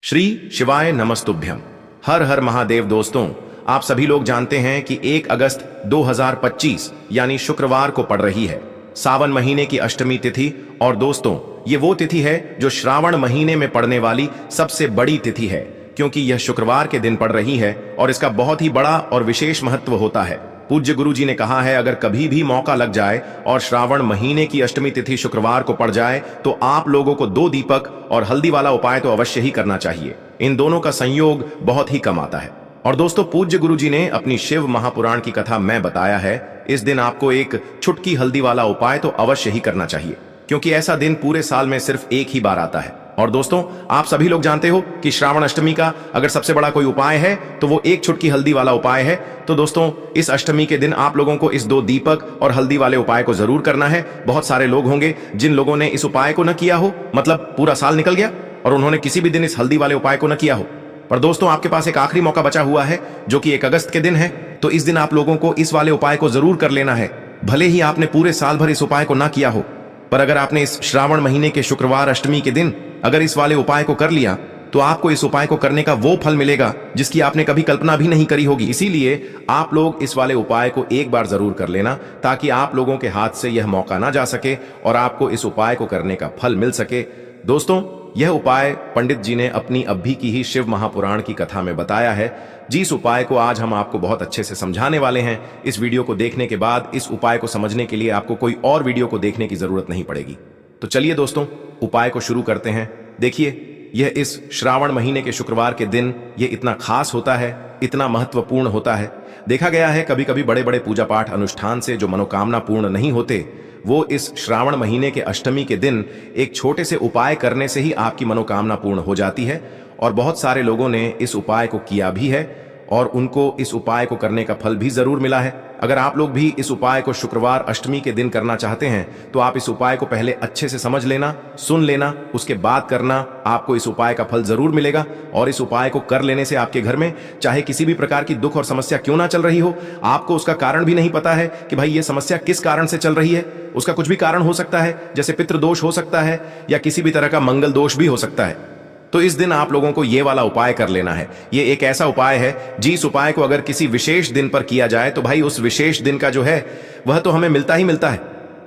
श्री शिवाय नमस्तुभ्यम। हर हर महादेव। दोस्तों, आप सभी लोग जानते हैं कि 1 अगस्त 2025 यानी शुक्रवार को पड़ रही है सावन महीने की अष्टमी तिथि। और दोस्तों, ये वो तिथि है जो श्रावण महीने में पड़ने वाली सबसे बड़ी तिथि है, क्योंकि यह शुक्रवार के दिन पड़ रही है और इसका बहुत ही बड़ा और विशेष महत्व होता है। पूज्य गुरु जी ने कहा है, अगर कभी भी मौका लग जाए और श्रावण महीने की अष्टमी तिथि शुक्रवार को पड़ जाए तो आप लोगों को 2 दीपक और हल्दी वाला उपाय तो अवश्य ही करना चाहिए। इन दोनों का संयोग बहुत ही कम आता है। और दोस्तों, पूज्य गुरु जी ने अपनी शिव महापुराण की कथा में बताया है, इस दिन आपको एक चुटकी हल्दी वाला उपाय तो अवश्य ही करना चाहिए, क्योंकि ऐसा दिन पूरे साल में सिर्फ एक ही बार आता है। और दोस्तों, आप सभी लोग जानते हो कि श्रावण अष्टमी का अगर सबसे बड़ा कोई उपाय है तो वो एक चुटकी हल्दी वाला उपाय है। तो दोस्तों, इस अष्टमी के दिन आप लोगों को इस 2 दीपक और हल्दी वाले उपाय को जरूर करना है। बहुत सारे लोग होंगे जिन लोगों ने इस उपाय को न किया हो, मतलब पूरा साल निकल गया और उन्होंने किसी भी दिन इस हल्दी वाले उपाय को न किया हो। पर दोस्तों, आपके पास एक आखिरी मौका बचा हुआ है जो कि 1 अगस्त के दिन है। तो इस दिन आप लोगों को इस वाले उपाय को जरूर कर लेना है, भले ही आपने पूरे साल भर इस उपाय को ना किया हो। पर अगर आपने इस श्रावण महीने के शुक्रवार अष्टमी के दिन अगर इस वाले उपाय को कर लिया तो आपको इस उपाय को करने का वो फल मिलेगा जिसकी आपने कभी कल्पना भी नहीं करी होगी। इसीलिए आप लोग इस वाले उपाय को एक बार जरूर कर लेना, ताकि आप लोगों के हाथ से यह मौका ना जा सके और आपको इस उपाय को करने का फल मिल सके। दोस्तों, यह उपाय पंडित जी ने अपनी अभी की ही शिव महापुराण की कथा में बताया है। जिस उपाय को आज हम आपको बहुत अच्छे से समझाने वाले हैं, इस वीडियो को देखने के बाद इस उपाय को समझने के लिए आपको कोई और वीडियो को देखने की जरूरत नहीं पड़ेगी। तो चलिए दोस्तों, उपाय को शुरू करते हैं। देखिए, यह इस श्रावण महीने के शुक्रवार के दिन ये इतना खास होता है, इतना महत्वपूर्ण होता है। देखा गया है कभी कभी बड़े बड़े पूजा पाठ अनुष्ठान से जो मनोकामना पूर्ण नहीं होते, वो इस श्रावण महीने के अष्टमी के दिन एक छोटे से उपाय करने से ही आपकी मनोकामना पूर्ण हो जाती है। और बहुत सारे लोगों ने इस उपाय को किया भी है और उनको इस उपाय को करने का फल भी जरूर मिला है। अगर आप लोग भी इस उपाय को शुक्रवार अष्टमी के दिन करना चाहते हैं तो आप इस उपाय को पहले अच्छे से समझ लेना, सुन लेना, उसके बाद करना। आपको इस उपाय का फल जरूर मिलेगा। और इस उपाय को कर लेने से आपके घर में चाहे किसी भी प्रकार की दुख और समस्या क्यों ना चल रही हो, आपको उसका कारण भी नहीं पता है कि भाई ये समस्या किस कारण से चल रही है, उसका कुछ भी कारण हो सकता है, जैसे पितृदोष हो सकता है या किसी भी तरह का मंगल दोष भी हो सकता है। तो इस दिन आप लोगों को ये वाला उपाय कर लेना है। ये एक ऐसा उपाय है जिस उपाय को अगर किसी विशेष दिन पर किया जाए तो भाई उस विशेष दिन का जो है वह तो हमें मिलता ही मिलता है,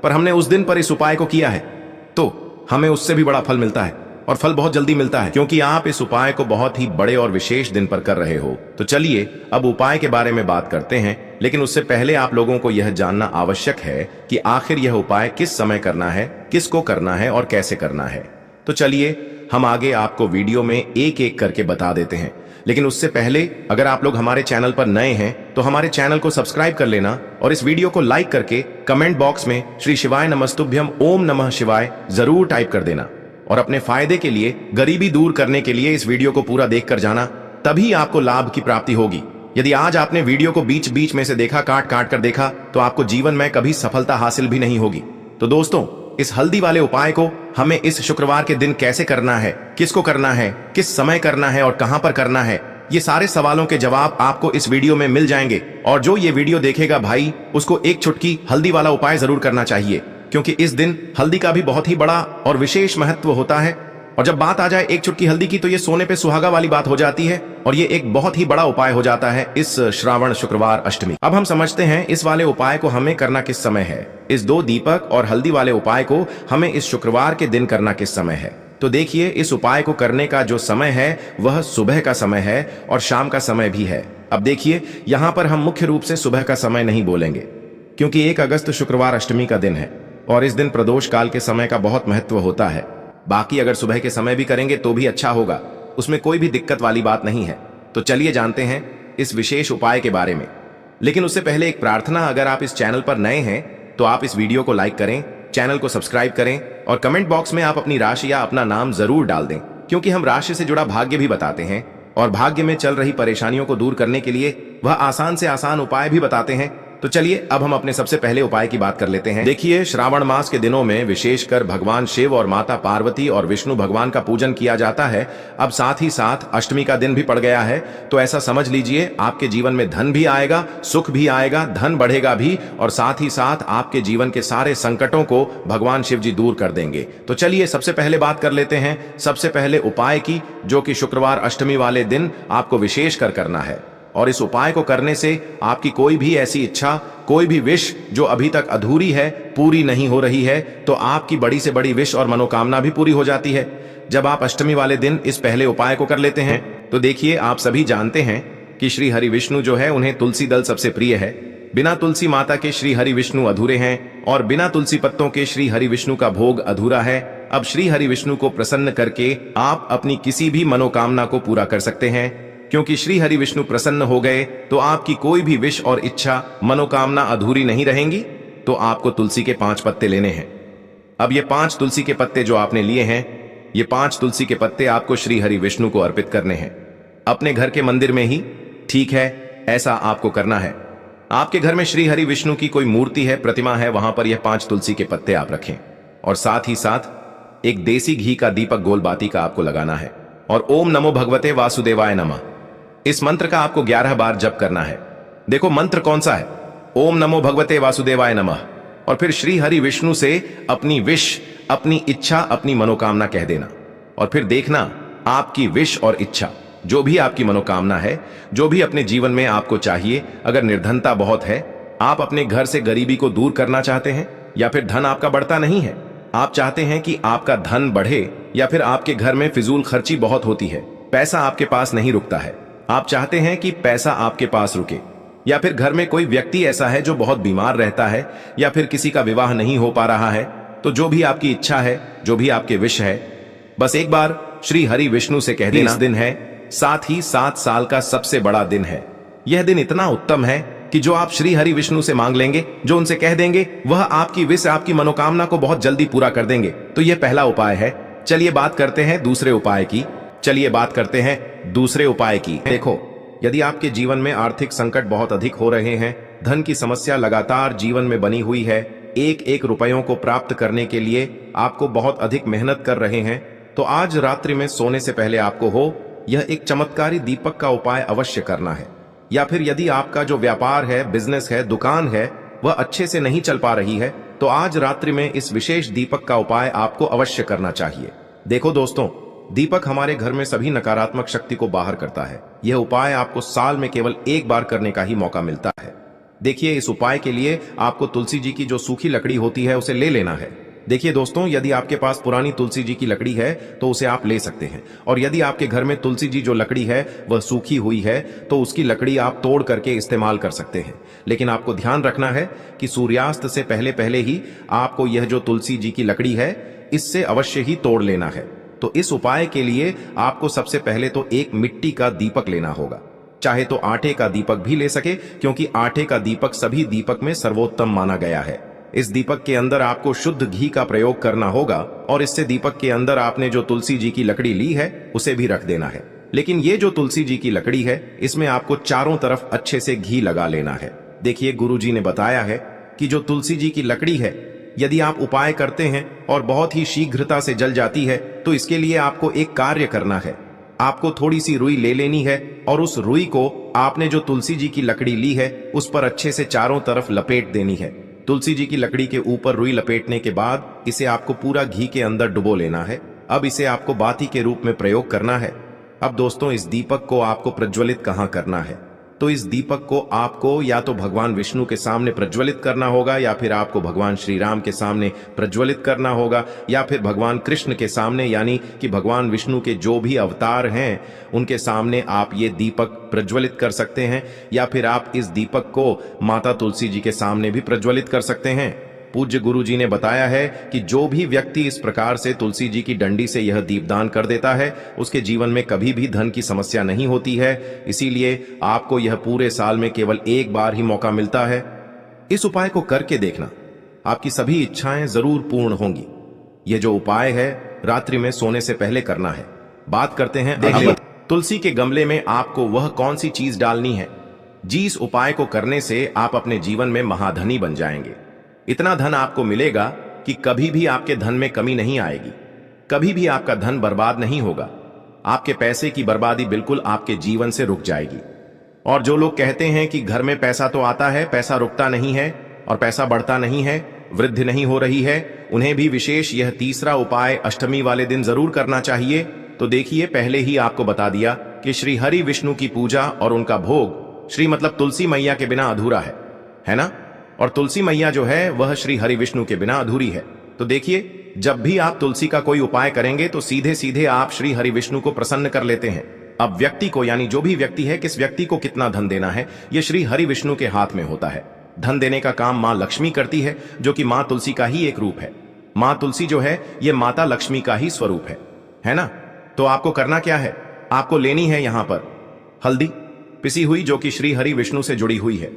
पर हमने उस दिन पर इस उपाय को किया है तो हमें उससे भी बड़ा फल मिलता है और फल बहुत जल्दी मिलता है, क्योंकि आप इस उपाय को बहुत ही बड़े और विशेष दिन पर कर रहे हो। तो चलिए अब उपाय के बारे में बात करते हैं, लेकिन उससे पहले आप लोगों को यह जानना आवश्यक है कि आखिर यह उपाय किस समय करना है, किसको करना है और कैसे करना है। तो चलिए हम आगे आपको वीडियो में एक एक करके बता देते हैं। लेकिन उससे पहले अगर आप लोग हमारे चैनल पर नए हैं तो हमारे चैनल को सब्सक्राइब कर लेना और इस वीडियो को लाइक करके कमेंट बॉक्स में श्री शिवाय नमस्तुभ्यम ओम नमः शिवाय जरूर टाइप कर देना। और अपने फायदे के लिए, गरीबी दूर करने के लिए इस वीडियो को पूरा देख कर जाना, तभी आपको लाभ की प्राप्ति होगी। यदि आज आपने वीडियो को बीच बीच में से देखा, काट काट कर देखा, तो आपको जीवन में कभी सफलता हासिल भी नहीं होगी। तो दोस्तों, इस हल्दी वाले उपाय को हमें इस शुक्रवार के दिन कैसे करना है, किसको करना है, किस समय करना है और कहां पर करना है, ये सारे सवालों के जवाब आपको इस वीडियो में मिल जाएंगे। और जो ये वीडियो देखेगा भाई, उसको एक चुटकी हल्दी वाला उपाय जरूर करना चाहिए, क्योंकि इस दिन हल्दी का भी बहुत ही बड़ा और विशेष महत्व होता है। और जब बात आ जाए एक चुटकी हल्दी की तो ये सोने पे सुहागा वाली बात हो जाती है और ये एक बहुत ही बड़ा उपाय हो जाता है इस श्रावण शुक्रवार अष्टमी। अब हम समझते हैं इस वाले उपाय को हमें करना किस समय है। इस 2 दीपक और हल्दी वाले उपाय को हमें इस शुक्रवार के दिन करना किस समय है। तो देखिए, इस उपाय को करने का जो समय है वह सुबह का समय है और शाम का समय भी है। अब देखिए, यहाँ पर हम मुख्य रूप से सुबह का समय नहीं बोलेंगे, क्योंकि 1 अगस्त शुक्रवार अष्टमी का दिन है और इस दिन प्रदोष काल के समय का बहुत महत्व होता है। बाकी अगर सुबह के समय भी करेंगे तो भी अच्छा होगा, उसमें कोई भी दिक्कत वाली बात नहीं है। तो चलिए जानते हैं इस विशेष उपाय के बारे में। लेकिन उससे पहले एक प्रार्थना, अगर आप इस चैनल पर नए हैं तो आप इस वीडियो को लाइक करें, चैनल को सब्सक्राइब करें और कमेंट बॉक्स में आप अपनी राशि या अपना नाम जरूर डाल दें, क्योंकि हम राशि से जुड़ा भाग्य भी बताते हैं और भाग्य में चल रही परेशानियों को दूर करने के लिए वह आसान से आसान उपाय भी बताते हैं। तो चलिए अब हम अपने सबसे पहले उपाय की बात कर लेते हैं। देखिए, श्रावण मास के दिनों में विशेषकर भगवान शिव और माता पार्वती और विष्णु भगवान का पूजन किया जाता है। अब साथ ही साथ अष्टमी का दिन भी पड़ गया है, तो ऐसा समझ लीजिए आपके जीवन में धन भी आएगा, सुख भी आएगा, धन बढ़ेगा भी, और साथ ही साथ आपके जीवन के सारे संकटों को भगवान शिव जी दूर कर देंगे। तो चलिए सबसे पहले बात कर लेते हैं सबसे पहले उपाय की, जो कि शुक्रवार अष्टमी वाले दिन आपको विशेष कर करना है। और इस उपाय को करने से आपकी कोई भी ऐसी इच्छा, कोई भी विश जो अभी तक अधूरी है, पूरी नहीं हो रही है, तो आपकी बड़ी से बड़ी विश और मनोकामना भी पूरी हो जाती है जब आप अष्टमी वाले दिन इस पहले उपाय को कर लेते हैं। तो देखिए, आप सभी जानते हैं कि श्री हरि विष्णु जो है उन्हें तुलसी दल सबसे प्रिय है। बिना तुलसी माता के श्री हरि विष्णु अधूरे हैं और बिना तुलसी पत्तों के श्री हरि विष्णु का भोग अधूरा है। अब श्री हरि विष्णु को प्रसन्न करके आप अपनी किसी भी मनोकामना को पूरा कर सकते हैं, क्योंकि श्री हरि विष्णु प्रसन्न हो गए तो आपकी कोई भी विश और इच्छा, मनोकामना अधूरी नहीं रहेंगी। तो आपको तुलसी के 5 पत्ते लेने हैं। अब ये 5 तुलसी के पत्ते जो आपने लिए हैं, ये 5 तुलसी के पत्ते आपको श्री हरि विष्णु को अर्पित करने हैं अपने घर के मंदिर में ही। ठीक है, ऐसा आपको करना है। आपके घर में श्री हरि विष्णु की कोई मूर्ति है, प्रतिमा है, वहां पर यह 5 तुलसी के पत्ते आप रखें और साथ ही साथ एक देसी घी का दीपक गोल बाती का आपको लगाना है और ओम नमो भगवते वासुदेवाय नमः, इस मंत्र का आपको 11 बार जप करना है। देखो मंत्र कौन सा है, ओम नमो भगवते वासुदेवाय नमः, और फिर श्री हरि विष्णु से अपनी विश, अपनी इच्छा, अपनी मनोकामना कह देना। और फिर देखना आपकी विश और इच्छा, जो भी आपकी मनोकामना है, जो भी अपने जीवन में आपको चाहिए, अगर निर्धनता बहुत है, आप अपने घर से गरीबी को दूर करना चाहते हैं, या फिर धन आपका बढ़ता नहीं है, आप चाहते हैं कि आपका धन बढ़े, या फिर आपके घर में फिजूल खर्ची बहुत होती है, पैसा आपके पास नहीं रुकता है, आप चाहते हैं कि पैसा आपके पास रुके, या फिर घर में कोई व्यक्ति ऐसा है जो बहुत बीमार रहता है, या फिर किसी का विवाह नहीं हो पा रहा है, तो जो भी आपकी इच्छा है, जो भी आपके विश है, बस एक बार श्री हरि विष्णु से कह देना। इस दिन है, साथ ही 7 साल का सबसे बड़ा दिन है। यह दिन इतना उत्तम है कि जो आप श्री हरि विष्णु से मांग लेंगे, जो उनसे कह देंगे, वह आपकी विश, आपकी मनोकामना को बहुत जल्दी पूरा कर देंगे। तो यह पहला उपाय है। चलिए बात करते हैं दूसरे उपाय की। देखो, यदि आपके जीवन में आर्थिक संकट बहुत अधिक हो रहे हैं, धन की समस्या लगातार जीवन में बनी हुई है, एक एक रुपयों को प्राप्त करने के लिए आपको बहुत अधिक मेहनत कर रहे हैं, तो आज रात्रि में सोने से पहले आपको हो यह एक चमत्कारी दीपक का उपाय अवश्य करना है। या फिर यदि आपका जो व्यापार है, बिजनेस है, दुकान है, वह अच्छे से नहीं चल पा रही है, तो आज रात्रि में इस विशेष दीपक का उपाय आपको अवश्य करना चाहिए। देखो दोस्तों, दीपक हमारे घर में सभी नकारात्मक शक्ति को बाहर करता है। यह उपाय आपको साल में केवल एक बार करने का ही मौका मिलता है। देखिए, इस उपाय के लिए आपको तुलसी जी की जो सूखी लकड़ी होती है उसे ले लेना है। देखिए दोस्तों, यदि आपके पास पुरानी तुलसी जी की लकड़ी है तो उसे आप ले सकते हैं, और यदि आपके घर में तुलसी जी जो लकड़ी है वह सूखी हुई है तो उसकी लकड़ी आप तोड़ करके इस्तेमाल कर सकते हैं। लेकिन आपको ध्यान रखना है कि सूर्यास्त से पहले पहले ही आपको यह जो तुलसी जी की लकड़ी है इससे अवश्य ही तोड़ लेना है। तो इस उपाय के लिए आपको सबसे पहले तो एक मिट्टी का दीपक लेना होगा, चाहे तो आटे का दीपक भी ले सके, क्योंकि आटे का दीपक सभी दीपक में सर्वोत्तम माना गया है। इस दीपक के अंदर आपको शुद्ध घी का प्रयोग करना होगा, और इससे दीपक के अंदर आपने जो तुलसी जी की लकड़ी ली है उसे भी रख देना है। लेकिन ये जो तुलसी जी की लकड़ी है, इसमें आपको चारों तरफ अच्छे से घी लगा लेना है। देखिए, गुरु जी ने बताया है कि जो तुलसी जी की लकड़ी है, यदि आप उपाय करते हैं और बहुत ही शीघ्रता से जल जाती है, तो इसके लिए आपको एक कार्य करना है। आपको थोड़ी सी रुई ले लेनी है और उस रुई को आपने जो तुलसी जी की लकड़ी ली है उस पर अच्छे से चारों तरफ लपेट देनी है। तुलसी जी की लकड़ी के ऊपर रुई लपेटने के बाद इसे आपको पूरा घी के अंदर डुबो लेना है। अब इसे आपको बाती के रूप में प्रयोग करना है। अब दोस्तों, इस दीपक को आपको प्रज्वलित कहाँ करना है? तो इस दीपक को आपको या तो भगवान विष्णु के सामने प्रज्वलित करना होगा, या फिर आपको भगवान श्री राम के सामने प्रज्वलित करना होगा, या फिर भगवान कृष्ण के सामने, यानी कि भगवान विष्णु के जो भी अवतार हैं उनके सामने आप ये दीपक प्रज्वलित कर सकते हैं, या फिर आप इस दीपक को माता तुलसी जी के सामने भी प्रज्वलित कर सकते हैं। पूज्य गुरु जी ने बताया है कि जो भी व्यक्ति इस प्रकार से तुलसी जी की डंडी से यह दीपदान कर देता है, उसके जीवन में कभी भी धन की समस्या नहीं होती है। इसीलिए आपको यह पूरे साल में केवल एक बार ही मौका मिलता है। इस उपाय को करके देखना, आपकी सभी इच्छाएं जरूर पूर्ण होंगी। यह जो उपाय है रात्रि में सोने से पहले करना है। बात करते हैं तुलसी के गमले में आपको वह कौन सी चीज डालनी है। जिस उपाय को करने से आप अपने जीवन में महाधनी बन जाएंगे। इतना धन आपको मिलेगा कि कभी भी आपके धन में कमी नहीं आएगी, कभी भी आपका धन बर्बाद नहीं होगा। आपके पैसे की बर्बादी बिल्कुल आपके जीवन से रुक जाएगी। और जो लोग कहते हैं कि घर में पैसा तो आता है, पैसा रुकता नहीं है और पैसा बढ़ता नहीं है, वृद्धि नहीं हो रही है, उन्हें भी विशेष यह तीसरा उपाय अष्टमी वाले दिन जरूर करना चाहिए। तो देखिए, पहले ही आपको बता दिया कि श्री हरि विष्णु की पूजा और उनका भोग श्री मतलब तुलसी मैया के बिना अधूरा है ना। और तुलसी मैया जो है वह श्री हरि विष्णु के बिना अधूरी है। तो देखिए, जब भी आप तुलसी का कोई उपाय करेंगे तो सीधे सीधे आप श्री हरि विष्णु को प्रसन्न कर लेते हैं। अब व्यक्ति को, यानी जो भी व्यक्ति है, किस व्यक्ति को कितना धन देना है, यह श्री हरि विष्णु के हाथ में होता है। धन देने का काम मां लक्ष्मी करती है, जो कि मां तुलसी का ही एक रूप है। मां तुलसी जो है यह माता लक्ष्मी का ही स्वरूप है ना। तो आपको करना क्या है, आपको लेनी है यहां पर हल्दी पिसी हुई, जो कि श्री हरि विष्णु से जुड़ी हुई है,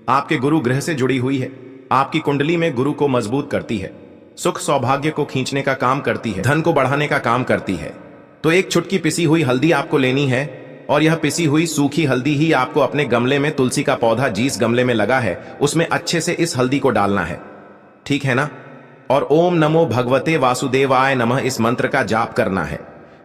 आपके गुरु ग्रह से जुड़ी हुई है, आपकी कुंडली में गुरु को मजबूत करती है, सुख सौभाग्य को खींचने का काम करती है, धन को बढ़ाने का काम करती है। तो एक चुटकी पिसी हुई हल्दी आपको लेनी है और यह पिसी हुई सूखी हल्दी ही आपको अपने गमले में, तुलसी का पौधा जिस गमले में लगा है उसमें अच्छे से इस हल्दी को डालना है, ठीक है ना। और ओम नमो भगवते वासुदेवाय नमः इस मंत्र का जाप करना है।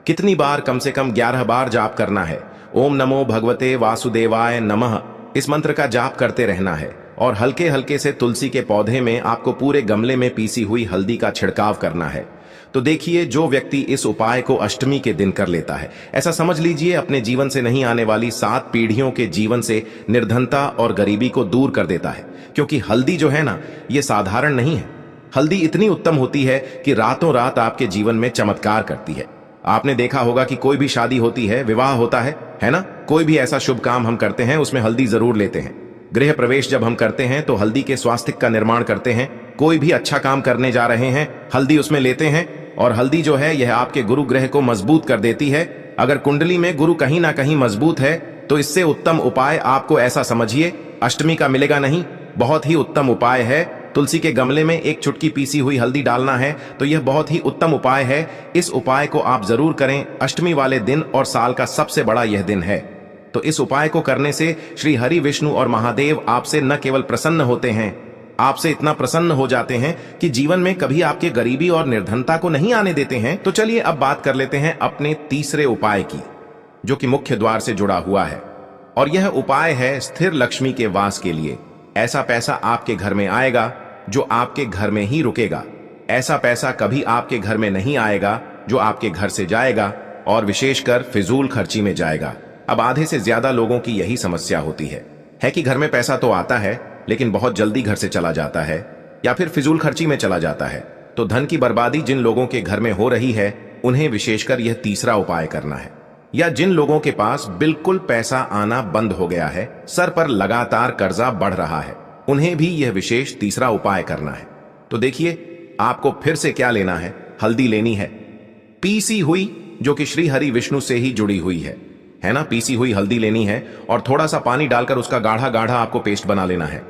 कितनी बार, कम से कम 11 बार जाप करना है। ओम नमो भगवते वासुदेवाय नमः इस मंत्र का जाप करते रहना है और हल्के हल्के से तुलसी के पौधे में आपको पूरे गमले में पीसी हुई हल्दी का छिड़काव करना है। तो देखिए, जो व्यक्ति इस उपाय को अष्टमी के दिन कर लेता है, ऐसा समझ लीजिए अपने जीवन से नहीं आने वाली 7 पीढ़ियों के जीवन से निर्धनता और गरीबी को दूर कर देता है। क्योंकि हल्दी जो है ना, ये साधारण नहीं है। हल्दी इतनी उत्तम होती है कि रातों रात आपके जीवन में चमत्कार करती है। आपने देखा होगा कि कोई भी शादी होती है, विवाह होता है ना, कोई भी ऐसा शुभ काम हम करते हैं उसमें हल्दी जरूर लेते हैं। गृह प्रवेश जब हम करते हैं तो हल्दी के स्वास्तिक का निर्माण करते हैं। कोई भी अच्छा काम करने जा रहे हैं, हल्दी उसमें लेते हैं। और हल्दी जो है यह आपके गुरु ग्रह को मजबूत कर देती है। अगर कुंडली में गुरु कहीं ना कहीं मजबूत है तो इससे उत्तम उपाय आपको, ऐसा समझिए, अष्टमी का मिलेगा नहीं। बहुत ही उत्तम उपाय है। तुलसी के गमले में एक चुटकी पीसी हुई हल्दी डालना है, तो यह बहुत ही उत्तम उपाय है। इस उपाय को आप जरूर करें अष्टमी वाले दिन, और साल का सबसे बड़ा यह दिन है। तो इस उपाय को करने से श्री हरि विष्णु और महादेव आपसे न केवल प्रसन्न होते हैं, आपसे इतना प्रसन्न हो जाते हैं कि जीवन में कभी आपके गरीबी और निर्धनता को नहीं आने देते हैं। तो चलिए अब बात कर लेते हैं अपने तीसरे उपाय की, जो कि मुख्य द्वार से जुड़ा हुआ है। और यह उपाय है स्थिर लक्ष्मी के वास के लिए। ऐसा पैसा आपके घर में आएगा जो आपके घर में ही रुकेगा। ऐसा पैसा कभी आपके घर में नहीं आएगा जो आपके घर से जाएगा, और विशेषकर फिजूल खर्ची में जाएगा। अब आधे से ज्यादा लोगों की यही समस्या होती है कि घर में पैसा तो आता है लेकिन बहुत जल्दी घर से चला जाता है या फिर फिजूल खर्ची में चला जाता है। तो धन की बर्बादी जिन लोगों के घर में हो रही है, उन्हें विशेषकर यह तीसरा उपाय करना है। या जिन लोगों के पास बिल्कुल पैसा आना बंद हो गया है, सर पर लगातार कर्जा बढ़ रहा है, उन्हें भी यह विशेष तीसरा उपाय करना है। तो देखिए, आपको फिर से क्या लेना है, हल्दी लेनी है पीसी हुई, जो कि श्री हरि विष्णु से ही जुड़ी हुई है ना। पीसी हुई हल्दी लेनी है और थोड़ा सा पानी डालकर उसका गाढ़ा गाढ़ा आपको पेस्ट बना लेना है।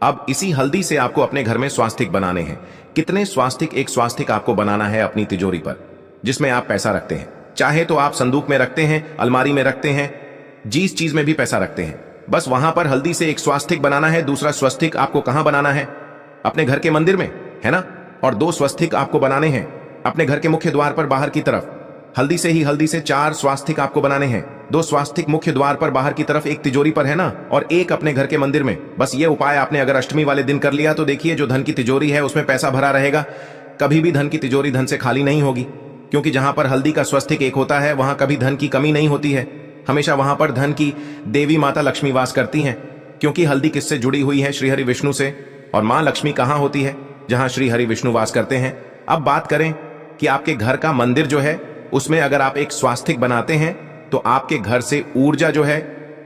अब इसी हल्दी से आपको अपने घर में स्वास्तिक बनाने हैं। कितने स्वास्तिक? एक स्वास्तिक आपको बनाना है अपनी तिजोरी पर, जिसमें आप पैसा रखते हैं। चाहे तो आप संदूक में रखते हैं, अलमारी में रखते हैं, जिस चीज में भी पैसा रखते हैं, बस वहां पर हल्दी से एक स्वास्तिक बनाना है। दूसरा स्वस्तिक आपको कहां बनाना है? अपने घर के मंदिर में, है ना। और 2 स्वस्तिक आपको बनाने हैं अपने घर के मुख्य द्वार पर बाहर की तरफ। हल्दी से 4 स्वास्तिक आपको बनाने हैं। 2 स्वास्तिक मुख्य द्वार पर बाहर की तरफ, एक तिजोरी पर, है ना, और एक अपने घर के मंदिर में। बस ये उपाय आपने अगर अष्टमी वाले दिन कर लिया तो देखिए, जो धन की तिजोरी है उसमें पैसा भरा रहेगा। कभी भी धन की तिजोरी धन से खाली नहीं होगी, क्योंकि जहां पर हल्दी का स्वस्तिक एक होता है वहां कभी धन की कमी नहीं होती है। हमेशा वहां पर धन की देवी माता लक्ष्मी वास करती हैं, क्योंकि हल्दी किससे जुड़ी हुई है? श्री हरि विष्णु से। और मां लक्ष्मी कहां होती है? जहां श्री हरि विष्णु वास करते हैं। अब बात करें कि आपके घर का मंदिर जो है उसमें अगर आप एक स्वास्तिक बनाते हैं तो आपके घर से ऊर्जा जो है,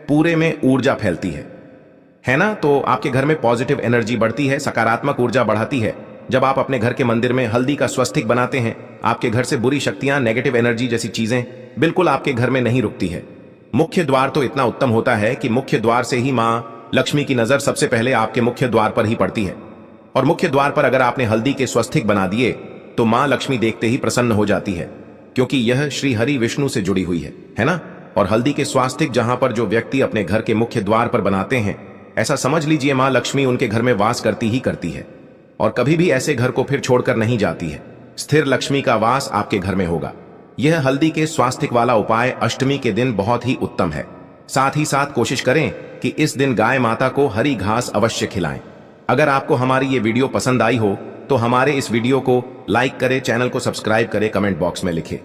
पूरे में ऊर्जा फैलती है ना। तो आपके घर में पॉजिटिव एनर्जी बढ़ती है, सकारात्मक ऊर्जा बढ़ाती है। जब आप अपने घर के मंदिर में हल्दी का स्वस्तिक बनाते हैं, आपके घर से बुरी शक्तियां, नेगेटिव एनर्जी जैसी चीजें बिल्कुल आपके घर में नहीं रुकती है। मुख्य द्वार तो इतना उत्तम होता है कि मुख्य द्वार से ही मां लक्ष्मी की नजर सबसे पहले आपके मुख्य द्वार पर ही पड़ती है। और मुख्य द्वार पर अगर आपने हल्दी के स्वस्तिक बना दिए तो मां लक्ष्मी देखते ही प्रसन्न हो जाती है, क्योंकि यह श्री हरि विष्णु से जुड़ी हुई है ना। और हल्दी के स्वास्तिक जहां पर जो व्यक्ति अपने घर के मुख्य द्वार पर बनाते हैं, ऐसा समझ लीजिए मां लक्ष्मी उनके घर में वास करती ही करती है और कभी भी ऐसे घर को फिर छोड़कर नहीं जाती है। स्थिर लक्ष्मी का वास आपके घर में होगा। यह हल्दी के स्वास्तिक वाला उपाय अष्टमी के दिन बहुत ही उत्तम है। साथ ही साथ कोशिश करें कि इस दिन गाय माता को हरी घास अवश्य खिलाएं। अगर आपको हमारी ये वीडियो पसंद आई हो तो हमारे इस वीडियो को लाइक करें, चैनल को सब्सक्राइब करें, कमेंट बॉक्स में लिखें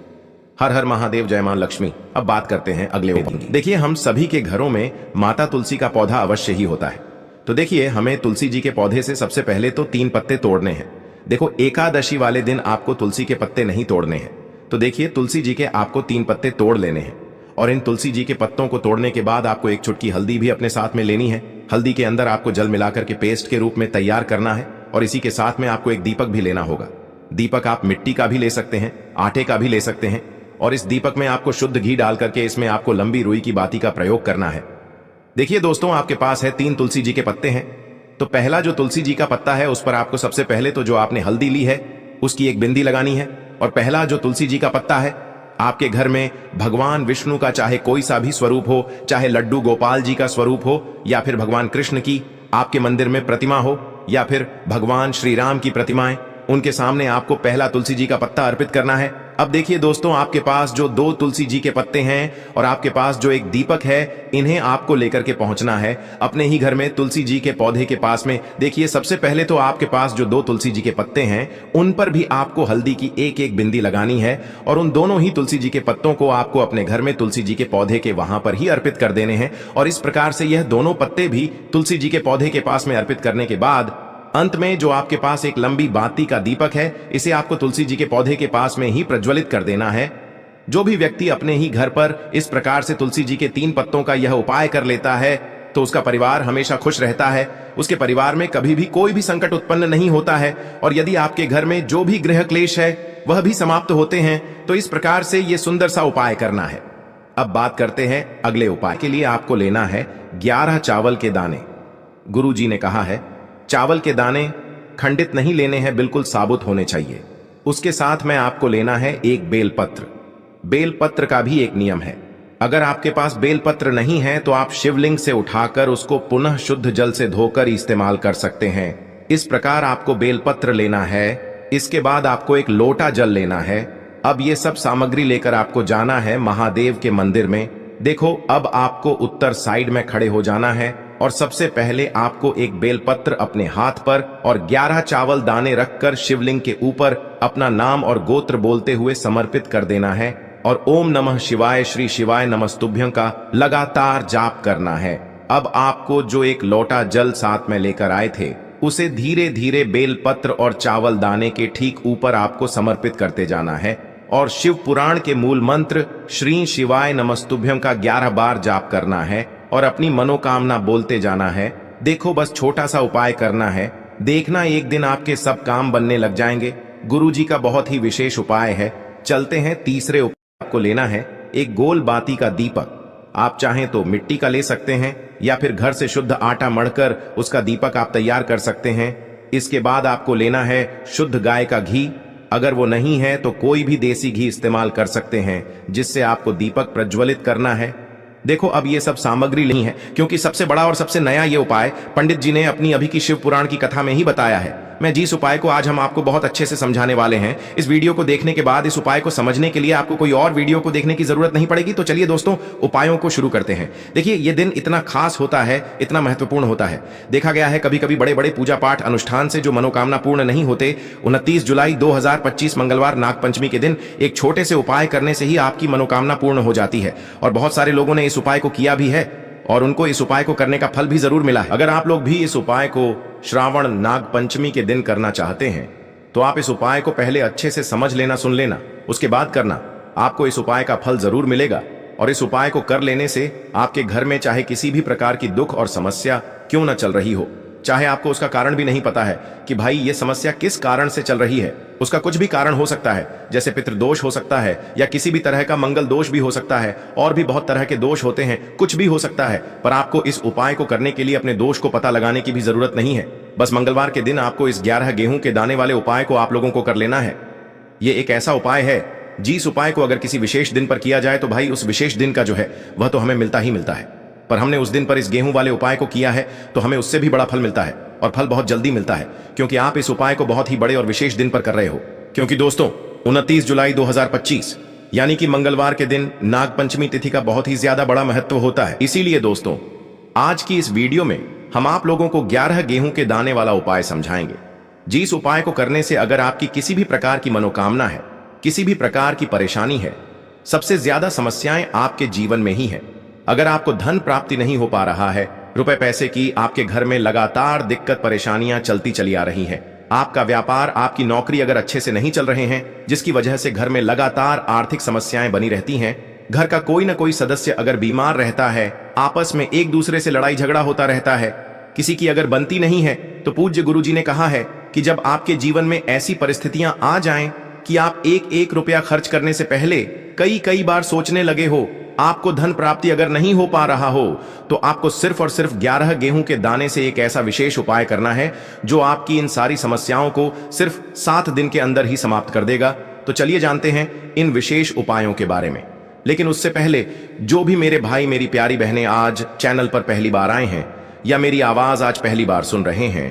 हर हर महादेव, जय मां लक्ष्मी। अब बात करते हैं अगले उपाय की। देखिए, हम सभी के घरों में माता तुलसी का पौधा अवश्य ही होता है। तो देखिए, हमें तुलसी जी के पौधे से सबसे पहले तो 3 पत्ते तोड़ने हैं। देखो, एकादशी वाले दिन आपको तुलसी के पत्ते नहीं तोड़ने हैं। तो देखिए, तुलसी जी के आपको 3 पत्ते तोड़ लेने हैं और इन तुलसी जी के पत्तों को तोड़ने के बाद आपको 1 चुटकी हल्दी भी अपने साथ में लेनी है। हल्दी के अंदर आपको जल मिलाकर के पेस्ट के रूप में तैयार करना है और इसी के साथ में आपको एक दीपक भी लेना होगा। दीपक आप मिट्टी का भी ले सकते हैं, आटे का भी ले सकते हैं और इस दीपक में आपको शुद्ध घी डाल करके इसमें आपको लंबी रुई की बाती का प्रयोग करना है। देखिए दोस्तों, आपके पास है 3 तुलसी जी के पत्ते हैं। तो पहला जो तुलसी जी का पत्ता है उस पर आपको सबसे पहले तो जो आपने हल्दी ली है उसकी एक बिंदी लगानी है। और पहला जो तुलसी जी का पत्ता है, आपके घर में भगवान विष्णु का चाहे कोई सा भी स्वरूप हो, चाहे लड्डू गोपाल जी का स्वरूप हो या फिर भगवान कृष्ण की आपके मंदिर में प्रतिमा हो या फिर भगवान श्री राम की प्रतिमाएं, उनके सामने आपको पहला तुलसी जी का पत्ता अर्पित करना है। अब देखिए दोस्तों, आपके पास जो 2 तुलसी जी के पत्ते हैं और आपके पास जो एक दीपक है, इन्हें आपको लेकर के पहुंचना है अपने ही घर में तुलसी जी के पौधे के पास में। देखिए, सबसे पहले तो आपके पास जो 2 तुलसी जी के पत्ते हैं उन पर भी आपको हल्दी की एक बिंदी लगानी है और उन दोनों ही तुलसी जी के पत्तों को आपको अपने घर में तुलसी जी के पौधे के वहां पर ही अर्पित कर देने हैं। और इस प्रकार से यह दोनों पत्ते भी तुलसी जी के पौधे के पास में अर्पित करने के बाद अंत में जो आपके पास एक लंबी बाती का दीपक है, इसे आपको तुलसी जी के पौधे के पास में ही प्रज्वलित कर देना है। जो भी व्यक्ति अपने ही घर पर इस प्रकार से तुलसी जी के 3 पत्तों का यह उपाय कर लेता है तो उसका परिवार हमेशा खुश रहता है। उसके परिवार में कभी भी कोई भी संकट उत्पन्न नहीं होता है और यदि आपके घर में जो भी गृह क्लेश है वह भी समाप्त होते हैं। तो इस प्रकार से यह सुंदर सा उपाय करना है। अब बात करते हैं अगले उपाय के लिए। आपको लेना है 11 चावल के दाने। गुरु जी ने कहा है चावल के दाने खंडित नहीं लेने हैं, बिल्कुल साबुत होने चाहिए। उसके साथ में आपको लेना है एक बेलपत्र। बेलपत्र का भी एक नियम है, अगर आपके पास बेलपत्र नहीं है तो आप शिवलिंग से उठाकर उसको पुनः शुद्ध जल से धोकर इस्तेमाल कर सकते हैं। इस प्रकार आपको बेलपत्र लेना है। इसके बाद आपको एक लोटा जल लेना है। अब ये सब सामग्री लेकर आपको जाना है महादेव के मंदिर में। देखो, अब आपको उत्तर साइड में खड़े हो जाना है और सबसे पहले आपको एक बेलपत्र अपने हाथ पर और 11 चावल दाने रखकर शिवलिंग के ऊपर अपना नाम और गोत्र बोलते हुए समर्पित कर देना है और ओम नमः शिवाय श्री शिवाय नमस्तुभ्यं का लगातार जाप करना है। अब आपको जो एक लोटा जल साथ में लेकर आए थे उसे धीरे धीरे बेलपत्र और चावल दाने के ठीक ऊपर आपको समर्पित करते जाना है और शिव पुराण के मूल मंत्र श्री शिवाय नमस्तुभ्यं का 11 बार जाप करना है और अपनी मनोकामना बोलते जाना है। देखो, बस छोटा सा उपाय करना है, देखना एक दिन आपके सब काम बनने लग जाएंगे। गुरु जी का बहुत ही विशेष उपाय है। चलते हैं तीसरे उपाय। आपको लेना है एक गोल बाती का दीपक। आप चाहें तो मिट्टी का ले सकते हैं या फिर घर से शुद्ध आटा मढ़कर उसका दीपक आप तैयार कर सकते हैं। इसके बाद आपको लेना है शुद्ध गाय का घी। अगर वो नहीं है तो कोई भी देसी घी इस्तेमाल कर सकते हैं जिससे आपको दीपक प्रज्वलित करना है। देखो, अब ये सब सामग्री नहीं है क्योंकि सबसे बड़ा और सबसे नया ये उपाय पंडित जी ने अपनी अभी की शिव पुराण की कथा में ही बताया है। मैं जिस उपाय को आज हम आपको बहुत अच्छे से समझाने वाले हैं, इस वीडियो को देखने के बाद इस उपाय को समझने के लिए आपको कोई और वीडियो को देखने की जरूरत नहीं पड़ेगी। तो चलिए दोस्तों, उपायों को शुरू करते हैं। देखिए, ये दिन इतना खास होता है, इतना महत्वपूर्ण होता है। देखा गया है कभी कभी बड़े बड़े पूजा पाठ अनुष्ठान से जो मनोकामना पूर्ण नहीं होते, 29 जुलाई 2025 मंगलवार नागपंचमी के दिन एक छोटे से उपाय करने से ही आपकी मनोकामना पूर्ण हो जाती है। और बहुत सारे लोगों ने इस उपाय को किया भी है और उनको इस उपाय को करने का फल भी जरूर मिला है। अगर आप लोग भी इस उपाय को श्रावण नाग पंचमी के दिन करना चाहते हैं तो आप इस उपाय को पहले अच्छे से समझ लेना, सुन लेना, उसके बाद करना। आपको इस उपाय का फल जरूर मिलेगा और इस उपाय को कर लेने से आपके घर में चाहे किसी भी प्रकार की दुख और समस्या क्यों न चल रही हो, चाहे आपको उसका कारण भी नहीं पता है कि भाई ये समस्या किस कारण से चल रही है, उसका कुछ भी कारण हो सकता है, जैसे पितृदोष हो सकता है या किसी भी तरह का मंगल दोष भी हो सकता है, और भी बहुत तरह के दोष होते हैं, कुछ भी हो सकता है। पर आपको इस उपाय को करने के लिए अपने दोष को पता लगाने की भी जरूरत नहीं है। बस मंगलवार के दिन आपको इस 11 गेहूं के दाने वाले उपाय को आप लोगों को कर लेना है। ये एक ऐसा उपाय है जिस उपाय को अगर किसी विशेष दिन पर किया जाए तो भाई उस विशेष दिन का जो है वह तो हमें मिलता ही मिलता है। पर हमने उस दिन पर इस गेहूं वाले उपाय को किया है तो हमें उससे भी बड़ा फल मिलता है, और फल बहुत जल्दी मिलता है, क्योंकि आप इस उपाय को बहुत ही बड़े और विशेष दिन पर कर रहे हो। क्योंकि दोस्तों 29 जुलाई 2025 यानी कि मंगलवार के दिन नागपंचमी तिथि का बहुत ही ज्यादा बड़ा महत्व होता है। इसीलिए दोस्तों आज की इस वीडियो में हम आप लोगों को 11 गेहूं के दाने वाला उपाय समझाएंगे, जिस उपाय को करने से अगर आपकी किसी भी प्रकार की मनोकामना है, किसी भी प्रकार की परेशानी है, सबसे ज्यादा समस्याएं आपके जीवन में ही है। अगर आपको धन प्राप्ति नहीं हो पा रहा है, रुपए पैसे की आपके घर में लगातार दिक्कत परेशानियां चलती चली आ रही हैं, आपका व्यापार आपकी नौकरी अगर अच्छे से नहीं चल रहे हैं, जिसकी वजह से घर में लगातार आर्थिक समस्याएं बनी रहती हैं, घर का कोई ना कोई सदस्य अगर बीमार रहता है, आपस में एक दूसरे से लड़ाई झगड़ा होता रहता है, किसी की अगर बनती नहीं है, तो पूज्य गुरुजी ने कहा है कि जब आपके जीवन में ऐसी परिस्थितियां आ जाएं कि आप एक एक रुपया खर्च करने से पहले कई बार सोचने लगे हो, आपको धन प्राप्ति अगर नहीं हो पा रहा हो, तो आपको सिर्फ और सिर्फ 11 गेहूं के दाने से एक ऐसा विशेष उपाय करना है जो आपकी इन सारी समस्याओं को सिर्फ 7 दिन के अंदर ही समाप्त कर देगा। तो चलिए जानते हैं इन विशेष उपायों के बारे में। लेकिन उससे पहले जो भी मेरे भाई मेरी प्यारी बहनें आज चैनल पर पहली बार आए हैं या मेरी आवाज आज पहली बार सुन रहे हैं,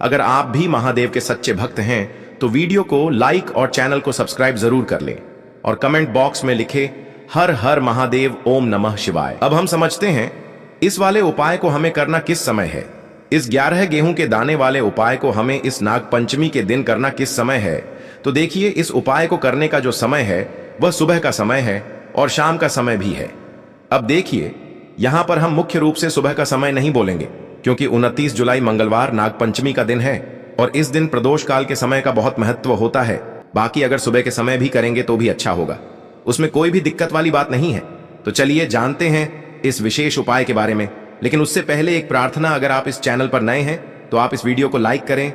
अगर आप भी महादेव के सच्चे भक्त हैं तो वीडियो को लाइक और चैनल को सब्सक्राइब जरूर कर लें और कमेंट बॉक्स में लिखे हर हर महादेव ओम नमः शिवाय। अब हम समझते हैं इस वाले उपाय को हमें करना किस समय है। इस 11 गेहूं के दाने वाले उपाय को हमें इस नागपंचमी के दिन करना किस समय है। तो देखिए, इस उपाय को करने का जो समय है वह सुबह का समय है और शाम का समय भी है। अब देखिए, यहां पर हम मुख्य रूप से सुबह का समय नहीं बोलेंगे, क्योंकि 29 जुलाई मंगलवार नागपंचमी का दिन है और इस दिन प्रदोष काल के समय का बहुत महत्व होता है। बाकी अगर सुबह के समय भी करेंगे तो भी अच्छा होगा, उसमें कोई भी दिक्कत वाली बात नहीं है। तो चलिए जानते हैं इस विशेष उपाय के बारे में। लेकिन उससे पहले एक प्रार्थना, अगर आप इस चैनल पर नए हैं तो आप इस वीडियो को लाइक करें,